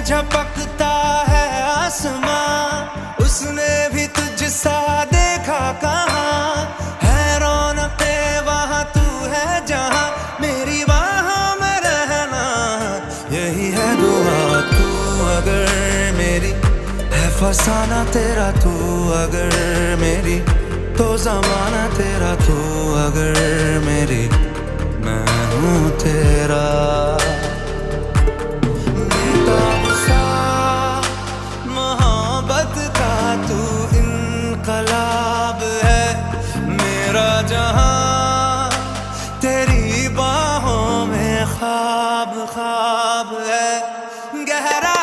झपकता है आसमां, उसने भी तुझसा देखा कहाँ। है रौनके वहाँ तू है जहाँ, मेरी बाहों में रहना यही है दुआ। तू अगर मेरी है फसाना तेरा, तू अगर मेरी तो ज़माना तेरा, तू अगर मेरी मैं हूँ तेरा। बेताब सा मोहब्बत का तू इनकलाब है, मेरा जहां तेरी बाहों में ख्वाब ख्वाब है। गहरा